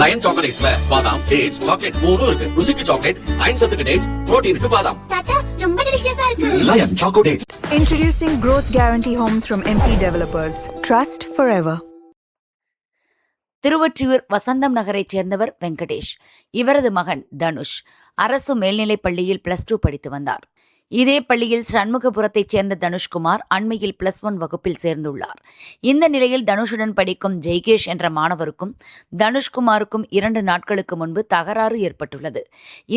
Line சாக்லேட்ஸ்ல பாதாம், dates, chocolate மூணும் இருக்கு. ருசிக்கு சாக்லேட், அயன் சத்துக்கு டேட்ஸ், புரோட்டீனுக்கு பாதாம். தாத்தா ரொம்ப டெலிஷியஸா இருக்கு. Lion choco dates. Introducing Growth Guarantee Homes from MP Developers. Trust forever. Thiruvottiyur Vasantham நகரைச் சேர்ந்தவர் வெங்கடேஷ். இவரது மகன் தனுஷ் அரசு மேல்நிலைப் பள்ளியில் +2 படித்து வந்தார். இதே பள்ளியில் சண்முகபுரத்தைச் சேர்ந்த தனுஷ்குமார் அண்மையில் +1 வகுப்பில் சேர்ந்துள்ளார். இந்த நிலையில் தனுஷுடன் படிக்கும் ஜெய்கேஷ் என்ற மாணவருக்கும் தனுஷ்குமாருக்கும் 2 நாட்களுக்கு முன்பு தகராறு ஏற்பட்டுள்ளது.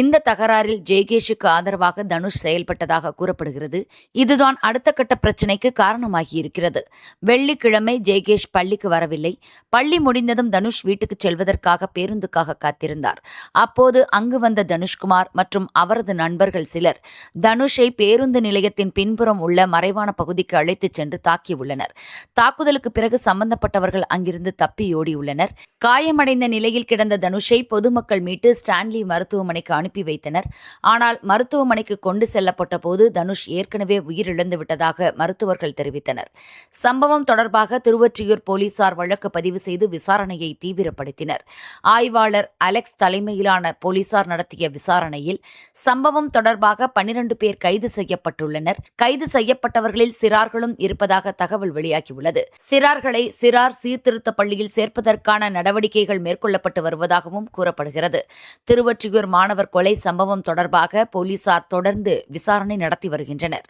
இந்த தகராறில் ஜெய்கேஷுக்கு ஆதரவாக தனுஷ் செயல்பட்டதாக கூறப்படுகிறது. இதுதான் அடுத்த கட்ட பிரச்சினைக்கு காரணமாகியிருக்கிறது. வெள்ளிக்கிழமை ஜெய்கேஷ் பள்ளிக்கு வரவில்லை. பள்ளி முடிந்ததும் தனுஷ் வீட்டுக்கு செல்வதற்காக பேருந்துக்காக காத்திருந்தார். அப்போது அங்கு வந்த தனுஷ்குமார் மற்றும் அவரது நண்பர்கள் சிலர் தனுஷை பேருந்து நிலையத்தின் பின்புறம் உள்ள மறைவான பகுதிக்கு அழைத்துச் சென்று தாக்கியுள்ளனர். தாக்குதலுக்கு பிறகு சம்பந்தப்பட்டவர்கள் அங்கிருந்து தப்பியோடியுள்ளனர். காயமடைந்த நிலையில் கிடந்த தனுஷை பொதுமக்கள் மீட்டு ஸ்டான்லி மருத்துவமனைக்கு அனுப்பி வைத்தனர். ஆனால் மருத்துவமனைக்கு கொண்டு செல்லப்பட்ட போது தனுஷ் ஏற்கனவே உயிரிழந்து விட்டதாக மருத்துவர்கள் தெரிவித்தனர். சம்பவம் தொடர்பாக திருவொற்றியூர் போலீசார் வழக்கு பதிவு செய்து விசாரணையை தீவிரப்படுத்தினர். ஆய்வாளர் அலெக்ஸ் தலைமையிலான போலீசார் நடத்திய விசாரணையில் சம்பவம் தொடர்பாக 12 பேர் கைது செய்யப்பட்டுள்ளனர். கைது செய்யப்பட்டவர்களில் சிறார்களும் இருப்பதாக தகவல் வெளியாகியுள்ளது. சிறார்களை சிறார் சீர்திருத்த பள்ளியில் சேர்ப்பதற்கான நடவடிக்கைகள் மேற்கொள்ளப்பட்டு வருவதாகவும் கூறப்படுகிறது. திருவொற்றியூர் மாணவர் கொலை சம்பவம் தொடர்பாக போலீசார் தொடர்ந்து விசாரணை நடத்தி வருகின்றனர்.